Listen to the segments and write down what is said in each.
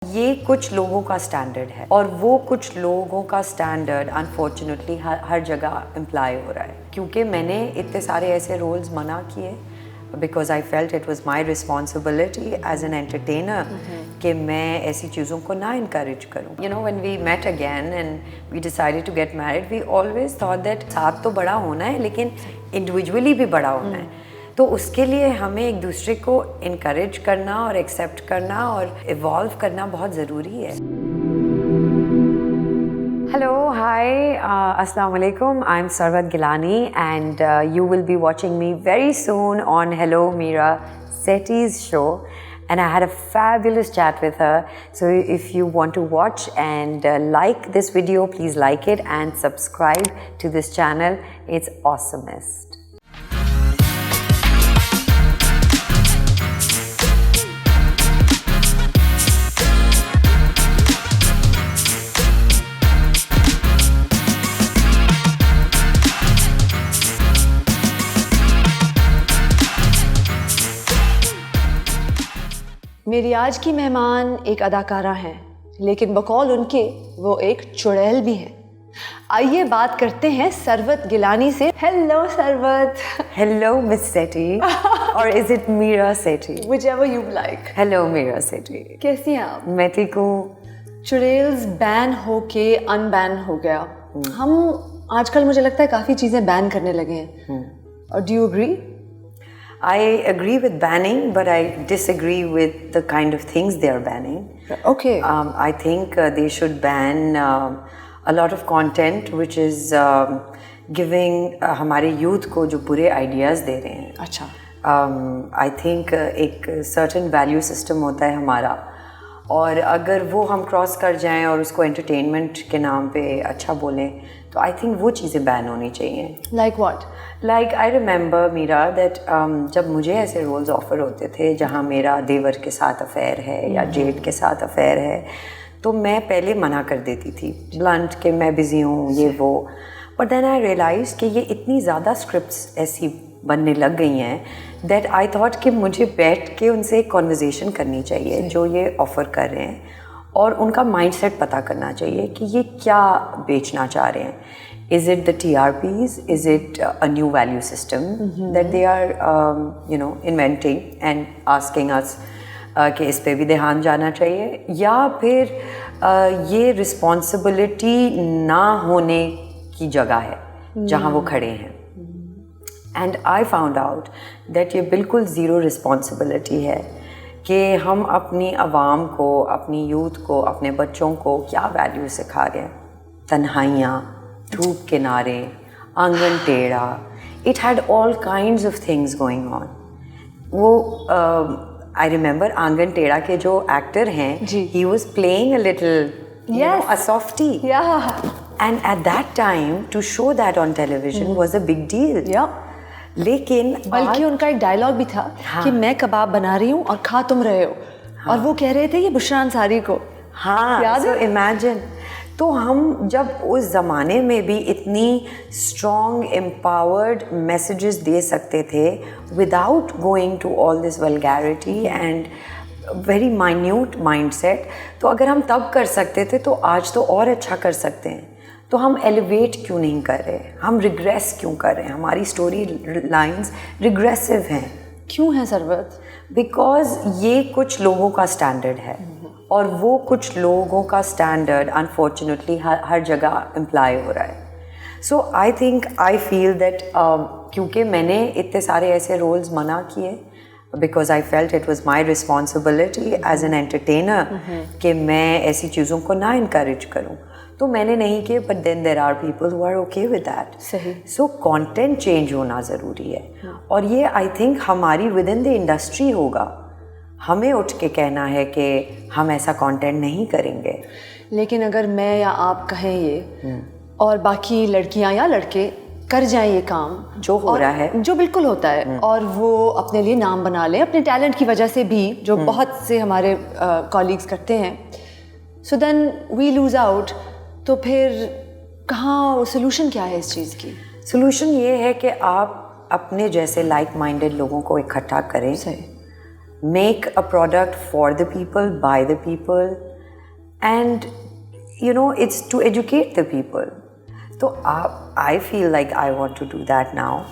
یہ کچھ لوگوں کا اسٹینڈرڈ ہے اور وہ کچھ لوگوں کا اسٹینڈرڈ انفارچونیٹلی ہر جگہ امپلائی ہو رہا ہے. کیونکہ میں نے اتنے سارے ایسے رولز منع کیے because I felt it was my responsibility as an entertainer کہ میں ایسی چیزوں کو نہ انکریج کروں. You know when we met again and we decided to get married we always thought that ساتھ تو بڑا ہونا ہے لیکن انڈیویجولی بھی بڑا ہونا ہے. تو اس کے لیے ہمیں ایک دوسرے کو انکریج کرنا اور ایکسیپٹ کرنا اور ایوالو کرنا بہت ضروری ہے. ہیلو ہائی السلام علیکم. I am Sarwat Gilani and you will be watching me very soon on hello Mira Sethi's show. And I had a fabulous chat with her. So if you want to watch and like this video, please like it and subscribe to this channel. It's awesomest. میری آج کی مہمان ایک اداکارہ ہیں لیکن بقول ان کے وہ ایک چڑیل بھی ہیں. آئیے بات کرتے ہیں سروت گیلانی سے. Hello سروت. Hello Miss Sethi. Or is it Meera Sethi? whichever you like. Hello Meera Sethi. کیسی ہیں آپ؟ میں ٹھیک ہوں. چڑیلز بین ہو کے ان بین ہو گیا. ہم آج کل مجھے لگتا ہے کافی چیزیں بین کرنے لگے ہیں. اور do you agree? I agree with banning, but I disagree with the kind of things they are banning. Okay. I think they should ban a lot of content which is giving ہمارے youth کو جو برے ideas دے رہے ہیں. اچھا. I think ایک certain value system ہوتا ہے ہمارا اور اگر وہ ہم کراس کر جائیں اور اس کو انٹرٹینمنٹ کے نام پہ اچھا بولیں تو آئی تھنک وہ چیزیں بین ہونی چاہیے. Like what? Like I remember میرا دیٹ جب مجھے ایسے رولز آفر ہوتے تھے جہاں میرا دیور کے ساتھ افیئر ہے یا جیٹ کے ساتھ افیئر ہے تو میں پہلے منع کر دیتی تھی بلنٹ کہ میں بزی ہوں یہ وہ. بٹ دین آئی ریئلائز کہ یہ اتنی زیادہ اسکرپٹس ایسی بننے لگ گئی ہیں دیٹ آئی تھاٹ کہ مجھے بیٹھ کے ان سے ایک کنورزیشن کرنی چاہیے جو یہ آفر کر رہے ہیں اور ان کا مائنڈ سیٹ پتہ کرنا چاہیے کہ یہ کیا بیچنا چاہ رہے ہیں. Is it the TRPs? Is it a new value system that they are inventing and asking us کہ اس پہ بھی دھیان جانا چاہیے یا پھر یہ رسپانسبلٹی نہ ہونے کی جگہ ہے جہاں وہ کھڑے ہیں. And I found out that یہ بالکل زیرو رسپانسبلٹی ہے کہ ہم اپنی عوام کو اپنی یوتھ کو اپنے بچوں کو کیا ویلیو سکھا رہے ہیں. تنہائیاں، دھوپ کے نعرے، آنگن ٹیڑھا، it had all kinds of things going on. وہ آئی ریممبر آنگن ٹیڑھا کے جو ایکٹر ہیں he was playing a little a softie. And at that time to show that on television was a big deal. لیکن بلکہ ان کا ایک ڈائلاگ بھی تھا کہ میں کباب بنا رہی ہوں اور کھا تم رہے ہو اور وہ کہہ رہے تھے یہ بشرا انصاری کو. ہاں سو امیجن. تو ہم جب اس زمانے میں بھی اتنی اسٹرانگ امپاورڈ میسیجز دے سکتے تھے without going to all this vulgarity and very minute mind set, تو اگر ہم تب کر سکتے تھے تو آج تو اور اچھا کر سکتے ہیں. تو ہم ایلیویٹ کیوں نہیں کر رہے؟ ہم ریگریس کیوں کر رہے ہیں؟ ہماری اسٹوری لائنز ریگریسو ہیں. کیوں ہیں سروت؟ بیکاز یہ کچھ لوگوں کا اسٹینڈرڈ ہے اور وہ کچھ لوگوں کا اسٹینڈرڈ انفارچونیٹلی ہر جگہ امپلائی ہو رہا ہے. سو I think I feel that کیونکہ میں نے اتنے سارے ایسے رولز منع کیے because I felt it was my responsibility as an entertainer کہ میں ایسی چیزوں کو نہ انکریج کروں تو میں نے نہیں کیے. But then there are people who are okay with that. صحیح. سو کانٹینٹ چینج ہونا ضروری ہے اور یہ آئی تھنک ہماری ود ان دی انڈسٹری ہوگا. ہمیں اٹھ کے کہنا ہے کہ ہم ایسا کانٹینٹ نہیں کریں گے. لیکن اگر میں یا آپ کہیں یہ اور باقی لڑکیاں یا لڑکے کر جائیں یہ کام جو ہو رہا ہے، جو بالکل ہوتا ہے، اور وہ اپنے لیے نام بنا لیں اپنے ٹیلنٹ کی وجہ سے بھی، جو بہت سے ہمارے کالیگس کرتے ہیں، سو دین وی لوز آؤٹ. تو پھر کہاں سولوشن کیا ہے اس چیز کی؟ سولوشن یہ ہے کہ آپ اپنے جیسے لائک مائنڈیڈ لوگوں کو اکٹھا کریں. صحیح. Make a product for the people, by the people and you know, it's to educate the people. So I feel like I want to do that now.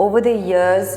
over the years,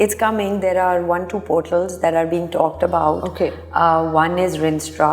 It's coming. There are 1-2 portals that are being talked about. Okay. One is Rinstra.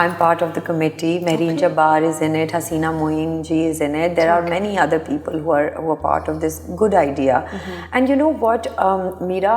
I'm part of the committee. Mehreen Jabbar is in it. Hasina Moin ji is in it. There are many other people who are part of this good idea. And you know what, Meera,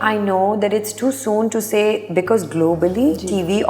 I know that it's too soon to say because globally TV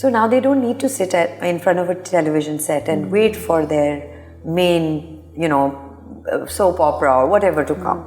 So now they don't need to sit in front of a television set and wait for their main, you know, soap opera or whatever to come.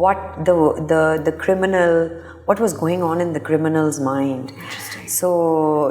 what the criminal, what was going on in the criminal's mind. So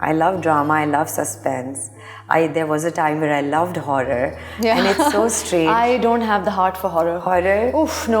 I love suspense. There was a time where I loved horror, and it's so strange. I don't have the heart for horror. Oof, no,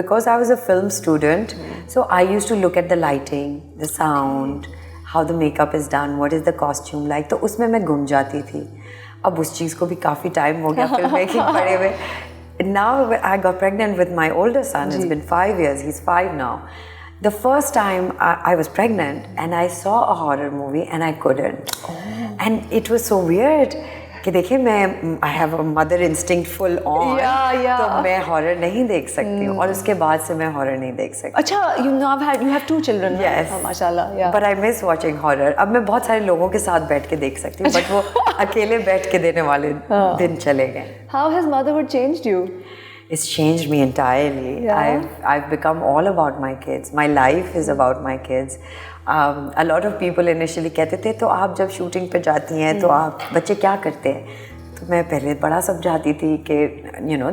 because I was a film student, so I used to look at the lighting, the sound, how the makeup is done, what is the costume like. تو اس میں میں گم جاتی تھی. اب اس چیز کو بھی کافی ٹائم ہو گیا فلم میکنگ پڑے ہوئے. Now I got pregnant with my older son. It's been 5 years. He's 5 now. The first time I was pregnant and I saw a horror movie and I couldn't. And it was so weird. کہ دیکھیں میں I have a mother instinct full on. تو میں horror نہیں دیکھ سکتی ہوں اور اس کے بعد سے میں horror نہیں دیکھ سکتی. اچھا, you have 2 children. Yes. ماشاءاللہ. But I miss watching horror. اب میں بہت سارے لوگوں کے ساتھ بیٹھ کے دیکھ سکتی ہوں, بٹ وہ اکیلے بیٹھ کے دینے والے دن چلے گئے. How has motherhood changed you? It's changed me entirely. I've become all about my kids. My life is about my kids. A lot of people initially کہتے تھے تو آپ جب شوٹنگ پہ جاتی ہیں تو آپ بچے کیا کرتے ہیں, تو میں پہلے بڑا سمجھاتی تھی کہ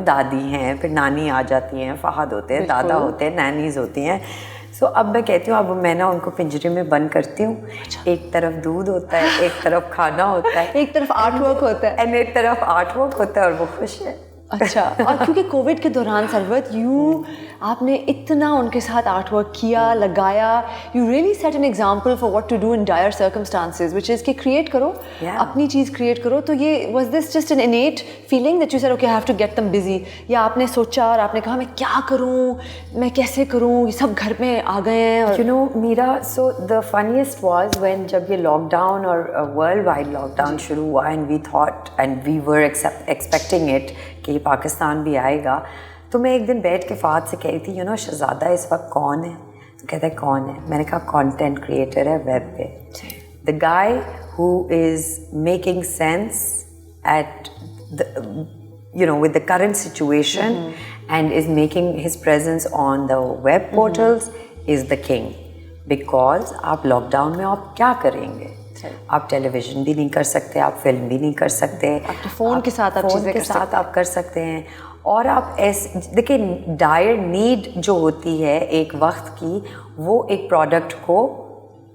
دادی ہیں, پھر نانی آ جاتی ہیں, فہد ہوتے ہیں, دادا ہوتے ہیں, نینیز ہوتی ہیں. سو اب میں کہتی ہوں اب میں نا ان کو پنجرے میں بند کرتی ہوں. ایک طرف دودھ ہوتا ہے, ایک طرف کھانا ہوتا ہے, ایک طرف آرٹ ورک ہوتا ہے, اینڈ ایک طرف آرٹ ورک ہوتا ہے, اور وہ خوش ہے. اچھا. اور کیونکہ کووڈ کے دوران سرورت آپ نے اتنا ان کے ساتھ آرٹ ورک کیا, لگایا, you really set an example for what to do in dire circumstances, which is کہ کریٹ کرو, اپنی چیز کریٹ کرو. تو یہ was this just an innate feeling that you said okay I have to get them busy, یا آپ نے سوچا اور آپ نے کہا میں کیا کروں, میں کیسے کروں, یہ سب گھر میں آ گئے ہیں. میرا so the funniest was when جب یہ لاک ڈاؤن اور ورلڈ وائڈ لاک ڈاؤن شروع ہوا, and we thought and we were expecting it کہ پاکستان بھی آئے گا. تو میں ایک دن بیٹھ کے فہد سے کہہ رہی تھی شہزادہ اس وقت کون ہے, تو کہتا ہے کون ہے. میں نے کہا کانٹینٹ کریٹر ہے ویب پہ, the guy who is making sense at with the current situation and is making his presence on the web portals is the king. Because آپ لاک ڈاؤن میں آپ کیا کریں گے, آپ ٹیلی ویژن بھی نہیں کر سکتے, آپ فلم بھی نہیں کر سکتے, فون کے ساتھ آپ کر سکتے ہیں. اور آپ ایسے دیکھیں ڈائر نیڈ جو ہوتی ہے ایک وقت کی, وہ ایک پروڈکٹ کو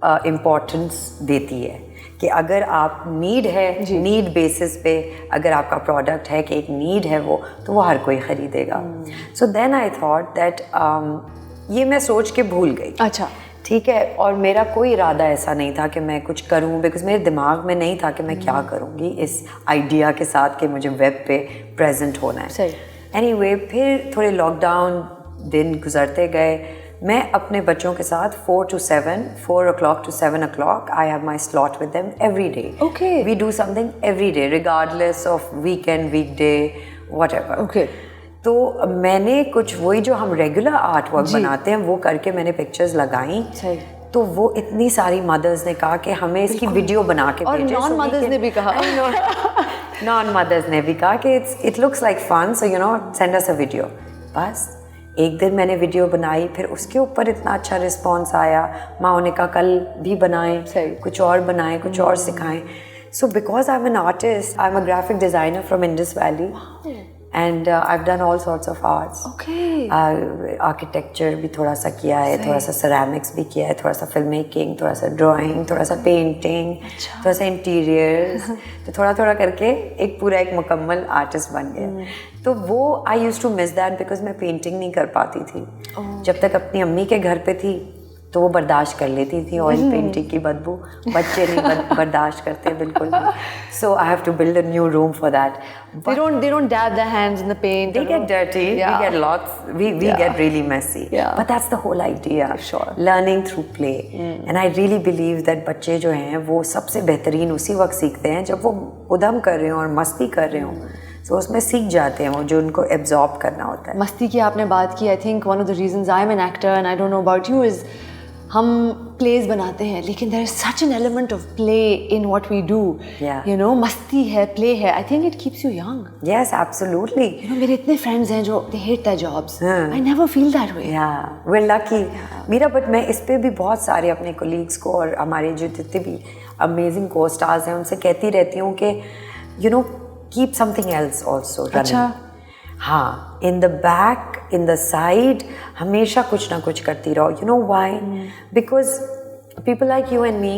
امپورٹنس دیتی ہے کہ اگر آپ نیڈ ہے, نیڈ بیسس پہ اگر آپ کا پروڈکٹ ہے کہ ایک نیڈ ہے وہ, تو وہ ہر کوئی خریدے گا. سو دین آئی تھاٹ دیٹ یہ میں سوچ کے بھول گئی. اچھا ٹھیک ہے. اور میرا کوئی ارادہ ایسا نہیں تھا کہ میں کچھ کروں, بیکاز میرے دماغ میں نہیں تھا کہ میں کیا کروں گی اس آئیڈیا کے ساتھ کہ مجھے ویب پہ پریزنٹ ہونا ہے. صحیح. اینی وے پھر تھوڑے لاک ڈاؤن دن گزرتے گئے. میں اپنے بچوں کے ساتھ 4 to 7, 4 o'clock to 7 o'clock, I have my slot with them every day. Okay. We do something every day regardless of weekend, weekday, whatever. Okay. تو میں نے کچھ وہی جو ہم ریگولر آرٹ ورک بناتے ہیں وہ کر کے میں نے پکچرز لگائیں. تو وہ اتنی ساری مدرز نے کہا کہ ہمیں اس کی ویڈیو بنا کے بھیجیں. اور نان مدرز نے بھی کہا نان مدرز نے بھی کہا کہ it looks like fun, so send us a video. بس ایک دن میں نے ویڈیو بنائی, پھر اس کے اوپر اتنا اچھا رسپانس آیا. ماں نے کہا کل بھی بنائیں, کچھ اور بنائیں, کچھ اور سکھائیں. So because I am an artist, I am a graphic designer from Indus valley, and I have done all sorts of arts. Architecture بھی تھوڑا سا کیا ہے, تھوڑا سا سیرامکس بھی کیا ہے, تھوڑا سا فلم میکنگ, تھوڑا سا ڈرائنگ, تھوڑا سا پینٹنگ, تھوڑا سا انٹیریئرز. تو تھوڑا تھوڑا کر کے ایک پورا ایک مکمل آرٹسٹ بن گیا. تو وہ I used to miss that because میں پینٹنگ نہیں کر پاتی تھی. جب تک اپنی امی کے گھر پہ تھی تو وہ برداشت کر لیتی تھی آئل پینٹنگ کی بدبو, بچے نہیں برداشت کرتے بالکل بھی. So I have to build a new room for that. They don't dab their hands in the paint. They get dirty. We get lots. We get really messy. But that's the whole idea. Sure. Learning through play. And I really believe that بچے جو ہیں وہ سب سے بہترین اسی وقت سیکھتے ہیں جب وہ ادھم کر رہے ہوں اور مستی کر رہے ہوں. تو اس میں سیکھ جاتے ہیں وہ جو ان کو ایبزارب کرنا ہوتا ہے. مستی کی آپ نے بات کی. I think one of the reasons I'm an actor and I don't know about you is ہم پلیز بناتے ہیں لیکن there is such an element of play in what we do. مستی ہے, play ہے. I think it keeps you young. Yes, absolutely. میرے اتنے friends ہیں جو they hate their jobs. I never feel that way. Yeah, we're lucky. میرا but میں اس پہ بھی بہت سارے اپنے کولیگس کو اور ہمارے جو جتنے بھی امیزنگ کو اسٹارز ہیں ان سے کہتی رہتی ہوں کہ keep something else also running. اچھا. ہاں, in the back, in the side, ہمیشہ کچھ نہ کچھ کرتی رہو. You know why? Because people like you and me,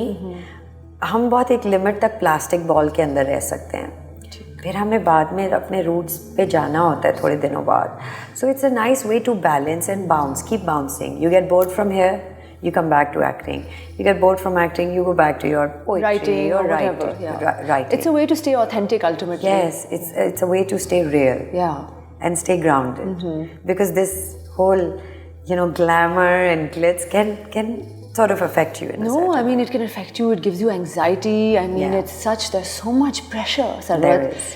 ہم بہت ایک لمٹ تک پلاسٹک بال کے اندر رہ سکتے ہیں, پھر ہمیں بعد میں اپنے روٹس پہ جانا ہوتا ہے تھوڑے دنوں بعد. So it's a nice way to balance and bounce, keep bouncing. You get bored from here, you come back to acting. You get bored from acting, you go back to your poetry Writing or or whatever. writing. Yeah. Writing. It's a way to stay authentic ultimately. Yes, it's a way to stay real. Yeah. And stay grounded. Because this whole, glamour and glitz can sort of affect you in a No, certain I mean, it can affect you. It gives you anxiety. I mean, there's so much pressure. There is.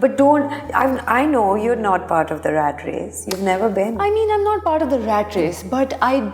But I know you're not part of the rat race. You've never been. I mean, I'm not part of the rat race, but I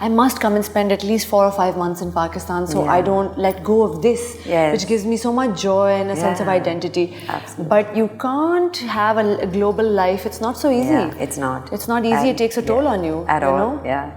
I must come and spend at least 4 or 5 months in Pakistan, so I don't let go of this, which gives me so much joy and a sense of identity. Absolutely. But you can't have a global life. It's not so easy. Yeah, it's not. It's not easy. It takes a toll on you. At all. Yeah.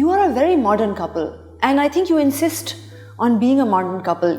You are a very modern couple and I think you insist on being a modern couple.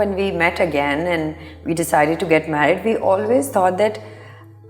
when we met again and we decided to get married, we always thought that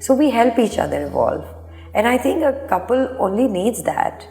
So we help each other evolve and I think a couple only needs that.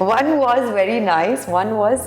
One was very nice. One was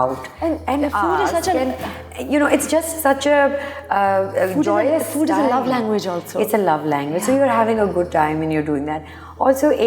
out and food is such it's just such a joyous food is a love language also. It's a love language. So you're having a good time when you're doing that. Also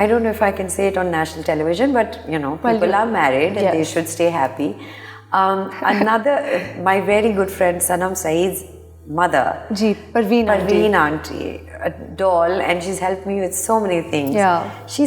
I don't know if I can say it on national television, but people are married and they should stay happy. Another my very good friend Sanam Saeed's mother, Parveen auntie, a doll, and she's helped me with so many things. She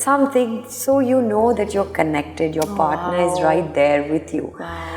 something, so you know that you're connected, your partner is right there with you.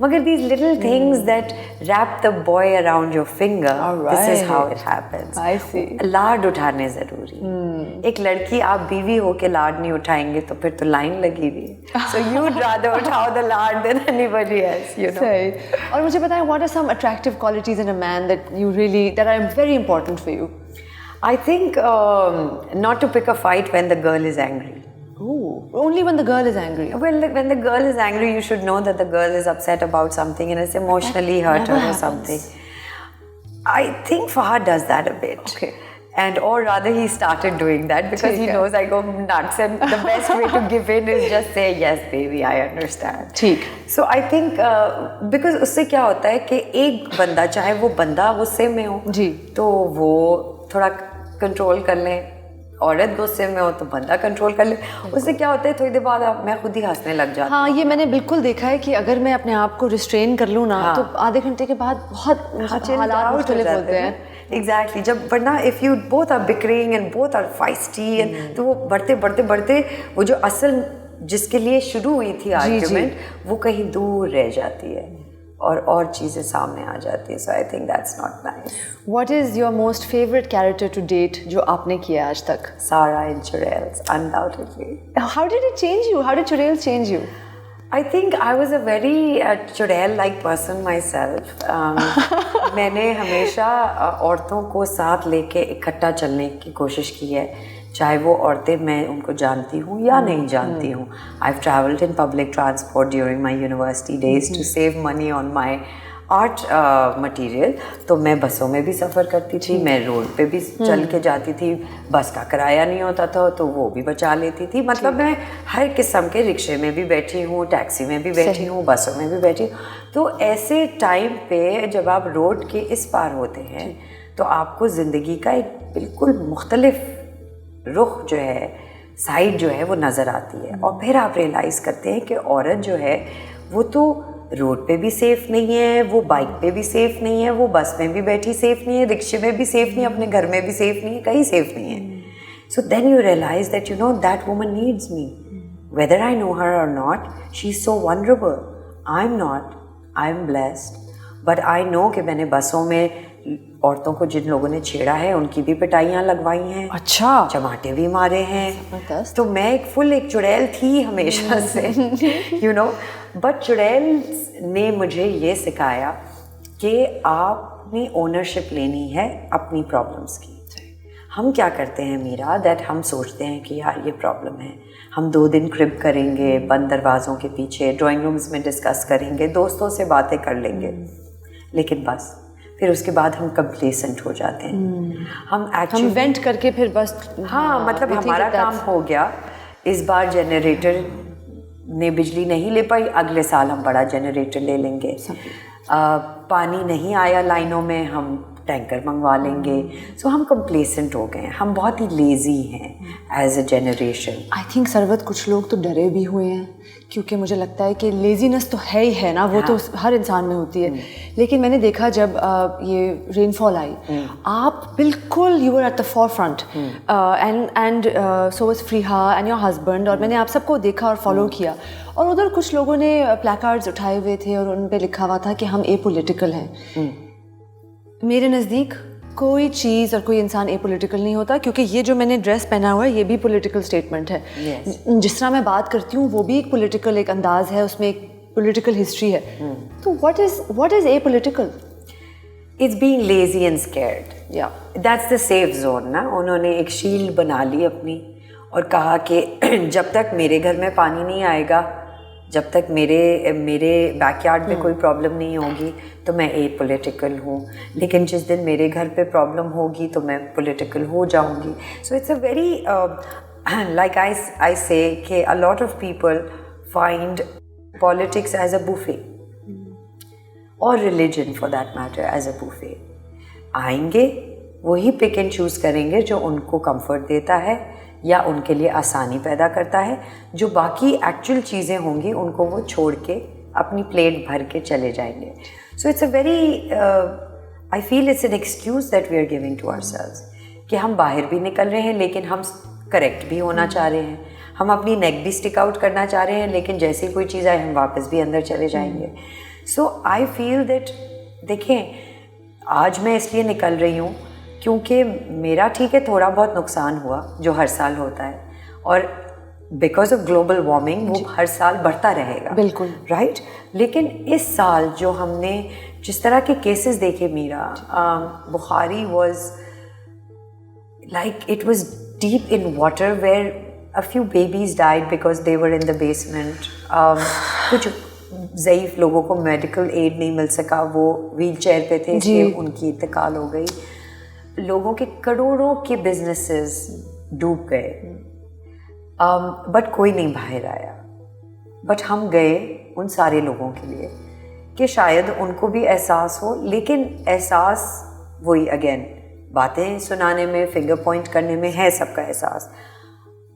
مگر these little things that wrap the boy around your finger, this is how it happens. I see. لاڈ اٹھانے ضروری. ایک لڑکی آپ بیوی ہو کے لاڈ نہیں اٹھائیں گے تو پھر تو لائن لگی ہوئی ہے. So you'd rather اٹھاؤ the lard than anybody else, you know. صحیح. اور مجھے بتائیں what are some attractive qualities in a man that are very important for you? I think not to pick a fight when the girl is angry. Oh, only when the girl is angry. Well, when the girl is angry, you should know that the girl is upset about something and is emotionally hurt her or something. I think Fahad does that a bit. Okay. And or rather he started doing that because he knows I go nuts and the best way to give in is just say yes baby I understand. ٹھیک. So I think because اس سے کیا ہوتا ہے کہ ایک بندہ چاہے وہ بندہ غصے میں ہو جی تو وہ تھوڑا کنٹرول کر لیں, عورت غصے میں ہو تو بندہ کنٹرول کر لے. اس سے کیا ہوتا ہے تھوڑی دیر بعد میں خود ہی ہنسنے لگ جاتی ہوں. ہاں یہ میں نے بالکل دیکھا ہے کہ اگر میں اپنے آپ کو ریسٹرین کر لوں نا تو آدھے گھنٹے کے بعد بہت حالات مختلف ہوتے ہیں. ایگزیکٹلی. جب ورنہ if you both are bickering and both are feisty and تو وہ بڑھتے وہ جو اصل جس کے لیے شروع ہوئی تھی آرگیومنٹ وہ کہیں دور رہ جاتی ہے اور چیزیں سامنے آ جاتی ہیں. So I think that's not nice. What is your most favourite character to date جو آپ نے کیا آج تک؟ سارا ان چڑیلز undoubtedly. How did it change you? How did Churel change you? I think I was a very Churel-like person myself. میں نے ہمیشہ عورتوں کو ساتھ لے کے اکٹھا چلنے کی کوشش کی ہے, چاہے وہ عورتیں میں ان کو جانتی ہوں یا نہیں جانتی ہوں. I've travelled in public transport during my university days to save money on my art material. تو میں بسوں میں بھی سفر کرتی تھی, میں روڈ پہ بھی چل کے جاتی تھی, بس کا کرایہ نہیں ہوتا تھا تو وہ بھی بچا لیتی تھی. مطلب میں ہر قسم کے رکشے میں بھی بیٹھی ہوں, ٹیکسی میں بھی بیٹھی ہوں, بسوں میں بھی بیٹھی ہوں. تو ایسے ٹائم پہ جب آپ روڈ کے اس پار ہوتے ہیں تو آپ کو زندگی کا ایک بالکل مختلف رخ جو ہے, سائڈ جو ہے وہ نظر آتی ہے. اور پھر آپ ریئلائز کرتے ہیں کہ عورت جو ہے وہ تو روڈ پہ بھی سیف نہیں ہے, وہ بائک پہ بھی سیف نہیں ہے, وہ بس میں بھی بیٹھی سیف نہیں ہے, رکشے میں بھی سیف نہیں ہے, اپنے گھر میں بھی سیف نہیں ہے, کہیں سیف نہیں ہے. So then you realise that you know that woman needs me whether I know her or not. She's so vulnerable. I'm not. I'm blessed. But I know کہ میں نے بسوں میں عورتوں کو جن لوگوں نے چھیڑا ہے ان کی بھی پٹائیاں لگوائی ہیں, اچھا چماٹے بھی مارے ہیں. تو میں ایک چڑیل تھی ہمیشہ سے, یو نو. بٹ چڑیل نے مجھے یہ سکھایا کہ آپ نے اونرشپ لینی ہے اپنی پرابلمس کی. ہم کیا کرتے ہیں میرا, دیٹ ہم سوچتے ہیں کہ یار یہ پرابلم ہے, ہم 2 دن کرب کریں گے بند دروازوں کے پیچھے, ڈرائنگ رومز میں ڈسکس کریں گے, دوستوں سے باتیں کر لیں گے, لیکن بس پھر اس کے بعد ہم کمپلیسنٹ ہو جاتے ہیں. ہم وینٹ کر کے پھر بس ہاں مطلب ہمارا کام ہو گیا, اس بار جنریٹر نے بجلی نہیں لے پائی, اگلے سال ہم بڑا جنریٹر لے لیں گے. پانی نہیں آیا لائنوں میں, ہم ٹینکر منگوا لیں گے. سو ہم کمپلیسنٹ ہو گئے ہیں, ہم بہت ہی لیزی ہیں as a generation. I think سربت کچھ لوگ تو ڈرے بھی ہوئے ہیں کیونکہ مجھے لگتا ہے کہ لیزینس تو ہے ہی ہے نا, وہ تو ہر انسان میں ہوتی ہے. لیکن میں نے دیکھا جب یہ رین فال آئی, آپ بالکل you are at the forefront, and so was Fariha and your husband, اور میں نے آپ سب کو دیکھا اور فالو کیا. اور ادھر کچھ لوگوں نے پلیکارڈز اٹھائے ہوئے تھے اور ان پہ لکھا ہوا تھا کہ ہم اے پولیٹیکل ہیں. میرے نزدیک کوئی چیز اور کوئی انسان اے پولیٹیکل نہیں ہوتا, کیونکہ یہ جو میں نے ڈریس پہنا ہوا ہے یہ بھی پولیٹیکل اسٹیٹمنٹ ہے. جس طرح میں بات کرتی ہوں وہ بھی ایک پولیٹیکل ایک انداز ہے, اس میں ایک پولیٹیکل ہسٹری ہے. تو what is a political? It's being lazy and scared. That's the safe zone نا. انہوں نے ایک شیلڈ بنا لی اپنی اور کہا کہ جب تک میرے گھر میں پانی نہیں آئے گا, جب تک میرے بیک یارڈ میں کوئی پرابلم نہیں ہوگی تو میں اے پولیٹیکل ہوں, لیکن جس دن میرے گھر پہ پرابلم ہوگی تو میں پولیٹیکل ہو جاؤں گی. So it's a very like I say کہ a lot of people find politics as a buffet or religion for that matter as a buffet. آئیں گے وہی پک اینڈ چوز کریں گے جو ان کو کمفرٹ دیتا ہے یا ان کے لیے آسانی پیدا کرتا ہے. جو باقی ایکچوئل چیزیں ہوں گی ان کو وہ چھوڑ کے اپنی پلیٹ بھر کے چلے جائیں گے. So it's a very I feel it's an excuse that we are giving to ourselves کہ ہم باہر بھی نکل رہے ہیں لیکن ہم کریکٹ بھی ہونا چاہ رہے ہیں, ہم اپنی نیک بھی اسٹک آؤٹ کرنا چاہ رہے ہیں, لیکن جیسے کوئی چیز آئے ہم واپس بھی اندر چلے جائیں گے. سو آئی فیل دیٹ دیکھیں آج میں اس لیے نکل رہی ہوں کیونکہ میرا ٹھیک ہے تھوڑا بہت نقصان ہوا جو ہر سال ہوتا ہے, اور بیکاز آف گلوبل وارمنگ وہ ہر سال بڑھتا رہے گا, بالکل رائٹ. لیکن اس سال جو ہم نے جس طرح کے کیسز دیکھے میرا, Bukhari was like it was deep in water where a few babies died because they were in the basement. کچھ ضعیف لوگوں کو میڈیکل ایڈ نہیں مل سکا, وہ ویل چیئر پہ تھے اس لیے ان کی انتقال ہو گئی. لوگوں کے کروڑوں کے بزنسز ڈوب گئے, بٹ کوئی نہیں باہر آیا. بٹ ہم گئے ان سارے لوگوں کے لیے کہ شاید ان کو بھی احساس ہو, لیکن احساس وہی اگین باتیں سنانے میں, فنگر پوائنٹ کرنے میں ہے سب کا احساس.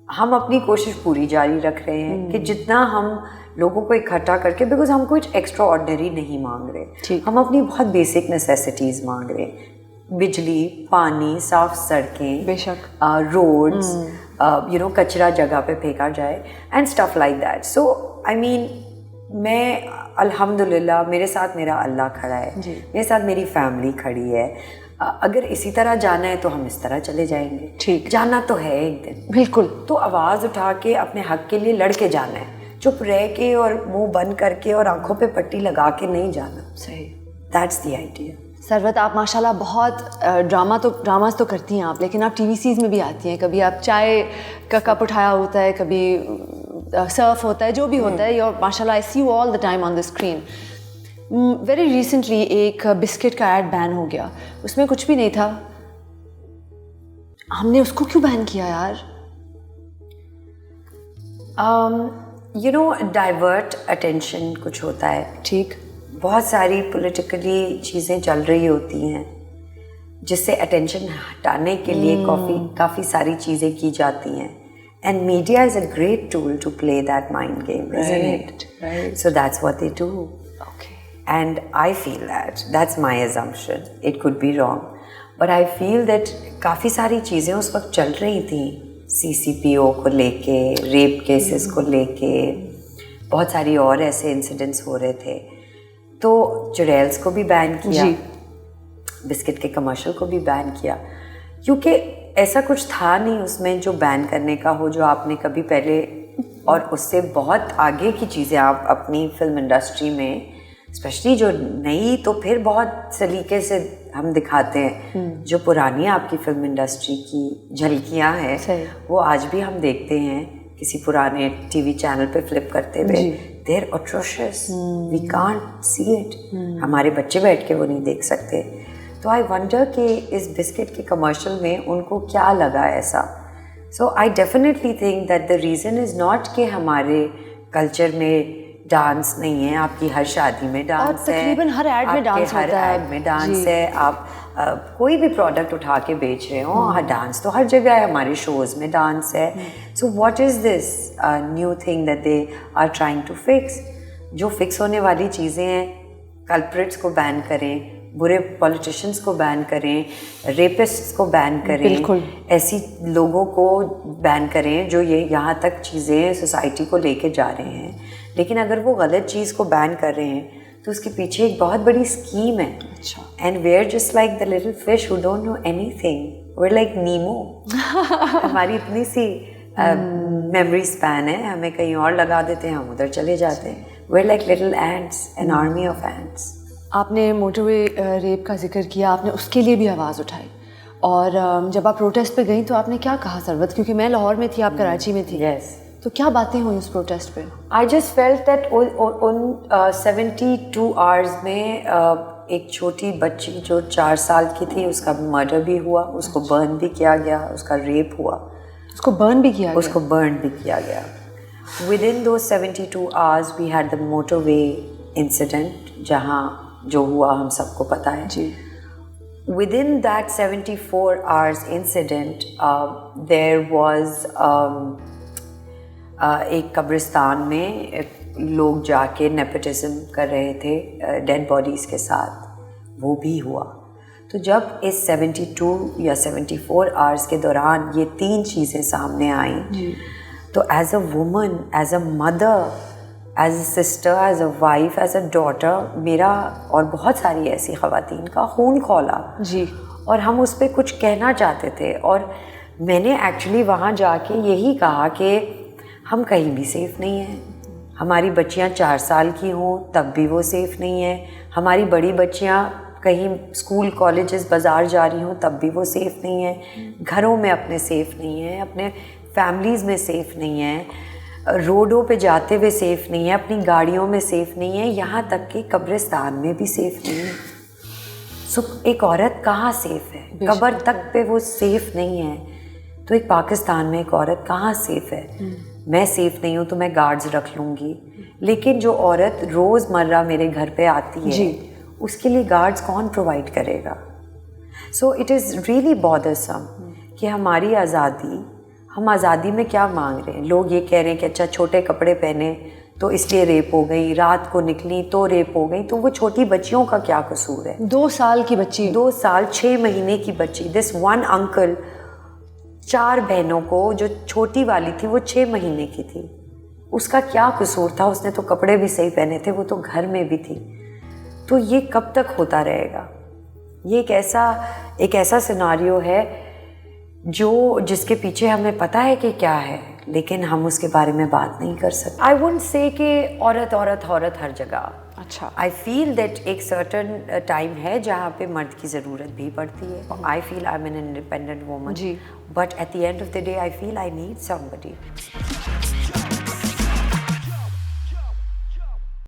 ہم اپنی کوشش پوری جاری رکھ رہے ہیں کہ جتنا ہم لوگوں کو اکٹھا کر کے, بیکاز ہم کچھ ایکسٹرا آرڈنری نہیں مانگ رہے, ہم اپنی بہت بیسک نیسیسٹیز مانگ رہے ہیں, بجلی, پانی, صاف سڑکیں, بے شک, روڈز, کچرا جگہ پہ پھینکا جائے اینڈ اسٹف لائک دیٹ. سو آئی مین میں الحمد للہ میرے ساتھ میرا اللہ کھڑا ہے, میرے ساتھ میری فیملی کھڑی ہے. اگر اسی طرح جانا ہے تو ہم اس طرح چلے جائیں گے, ٹھیک جانا تو ہے ایک دن, بالکل. تو آواز اٹھا کے اپنے حق کے لیے لڑ کے جانا ہے, چپ رہ کے اور منہ بند کر کے اور آنکھوں پہ پٹی لگا کے نہیں جانا. صحیح, دیٹس دی آئیڈیا. ثروت آپ ماشاء اللہ بہت ڈراماز تو کرتی ہیں آپ, لیکن آپ ٹی وی سیز میں بھی آتی ہیں. کبھی آپ چائے کا کپ اٹھایا ہوتا ہے, کبھی سرف ہوتا ہے, جو بھی ہوتا ہے, اور ماشاء اللہ I see you all the time on the screen. Very recently ایک بسکٹ کا ایڈ بین ہو گیا, اس میں کچھ بھی نہیں تھا, ہم نے اس کو کیوں بین کیا یار؟ ڈائیورٹ اٹینشن کچھ ہوتا ہے, ٹھیک, بہت ساری پولیٹیکلی چیزیں چل رہی ہوتی ہیں جس سے اٹینشن ہٹانے کے لیے کافی ساری چیزیں کی جاتی ہیں. And media is a great tool to play that mind game, isn't it? Right. So that's what they do. Okay. And I feel that's my assumption. It could be wrong. But I feel that کافی ساری چیزیں اس وقت چل رہی تھیں, CCPO کو لے کے, rape cases کو لے کے, بہت ساری اور ایسے انسیڈنٹس ہو رہے تھے. تو چڑیلس کو بھی بین کیا, بسکٹ کے کمرشل کو بھی بین کیا, کیونکہ ایسا کچھ تھا نہیں اس میں جو بین کرنے کا ہو جو آپ نے کبھی پہلے, اور اس سے بہت آگے کی چیزیں آپ اپنی فلم انڈسٹری میں اسپیشلی جو نئی تو پھر بہت سلیقے سے ہم دکھاتے ہیں. جو پرانی آپ کی فلم انڈسٹری کی جھلکیاں ہیں وہ آج بھی ہم دیکھتے ہیں کسی پرانے ٹی وی چینل پہ فلپ کرتے ہوئے. دیر اٹروشس, وی کانٹ سی اٹ, ہمارے بچے بیٹھ کے وہ نہیں دیکھ سکتے. تو آئی ونڈر کہ اس بسکٹ کے کمرشل میں ان کو کیا لگا ایسا. So I definitely think that the reason is not کہ ہمارے کلچر میں ڈانس نہیں ہے. آپ کی ہر شادی میں ڈانس ہے, تقریباً ہر ایڈ میں ڈانس ہر ایڈ میں ڈانس ہے. آپ کوئی بھی پروڈکٹ اٹھا کے بیچ رہے ہوں, ڈانس تو ہر جگہ ہے, ہمارے شوز میں ڈانس ہے. So what is this new thing that they are trying to fix? جو فکس ہونے والی چیزیں ہیں, کلپریٹس کو بین کریں, برے پولیٹیشینس کو بین کریں, ریپسٹس کو بین کریں, ایسی لوگوں کو بین کریں جو یہاں تک چیزیں سوسائٹی کو لے کے جا رہے ہیں. لیکن اگر وہ غلط چیز کو بین کر رہے ہیں تو اس کے پیچھے ایک بہت بڑی اسکیم ہے. And we are just like the little fish who don't know anything. We are like Nemo. ہماری اتنی سی میموری اسپین ہے, ہمیں کہیں اور لگا دیتے ہیں, ہم ادھر چلے جاتے ہیں. We are like little ants, an army of ants. آپ نے موٹر وے ریپ کا ذکر کیا, آپ نے اس کے لیے بھی آواز اٹھائی, اور جب آپ پروٹیسٹ پہ گئیں تو آپ نے کیا کہا ثروت؟ کیونکہ میں لاہور میں تھی, آپ کراچی میں تھی. یس. تو کیا باتیں ہوئی اس پروٹیسٹ پہ؟ I just felt that in 72 hours میں ایک چھوٹی بچی جو 4 سال کی تھی, اس کا مرڈر بھی ہوا, اس کو برن بھی کیا گیا, اس کا ریپ ہوا, اس کو برن بھی کیا گیا. اس کو برن بھی کیا گیا. Within those 72 hours we had the motorway incident, جہاں جو ہوا ہم سب کو پتہ ہے. جی. Within that 74 hours incident, there was ایک قبرستان میں لوگ جا کے نیپوٹزم کر رہے تھے ڈیڈ باڈیز کے ساتھ, وہ بھی ہوا. تو جب اس 72 یا 74 آورس کے دوران یہ 3 چیزیں سامنے آئیں, تو as a woman, as a mother, as a sister, as a wife, as a daughter, میرا اور بہت ساری ایسی خواتین کا خون کھولا جی, اور ہم اس پہ کچھ کہنا چاہتے تھے. اور میں نے ایکچولی وہاں جا کے یہی کہا کہ ہم کہیں بھی سیف نہیں ہیں. ہماری بچیاں 4 سال کی ہوں تب بھی وہ سیف نہیں ہیں. ہماری بڑی بچیاں کہیں اسکول کالجز بازار جا رہی ہوں تب بھی وہ سیف نہیں ہیں. گھروں میں اپنے سیف نہیں ہیں, اپنے فیملیز میں سیف نہیں ہیں, روڈوں پہ جاتے ہوئے سیف نہیں ہیں, اپنی گاڑیوں میں سیف نہیں ہیں, یہاں تک کہ قبرستان میں بھی سیف نہیں ہے. سو ایک عورت کہاں سیف ہے؟ قبر تک پہ وہ سیف نہیں ہے, تو ایک پاکستان میں ایک عورت کہاں سیف ہے؟ میں سیف نہیں ہوں تو میں گارڈز رکھ لوں گی, لیکن جو عورت روز مرہ میرے گھر پہ آتی ہے اس کے لیے گارڈز کون پرووائڈ کرے گا؟ سو اٹ از ریئلی بادرسم کہ ہماری آزادی, ہم آزادی میں کیا مانگ رہے ہیں؟ لوگ یہ کہہ رہے ہیں کہ اچھا چھوٹے کپڑے پہنے تو اس لیے ریپ ہو گئی, رات کو نکلی تو ریپ ہو گئی, تو وہ چھوٹی بچیوں کا کیا قصور ہے؟ 2 سال کی بچی, 2 سال 6 مہینے کی بچی. دس ون انکل 4 بہنوں کو, جو چھوٹی والی تھی وہ 6 مہینے کی تھی, اس کا کیا قصور تھا؟ اس نے تو کپڑے بھی صحیح پہنے تھے, وہ تو گھر میں بھی تھی. تو یہ کب تک ہوتا رہے گا؟ یہ ایک ایسا سیناریو ہے جس کے پیچھے ہمیں پتہ ہے کہ کیا ہے, لیکن ہم اس کے بارے میں بات نہیں کر سکتے. آئی وونٹ سے کہ عورت ہر جگہ. اچھا, آئی فیل دیٹ ایک سرٹن ٹائم ہے جہاں پہ مرد کی ضرورت بھی پڑتی ہے. I feel I am an independent woman, but at the end of the day I feel I need some body.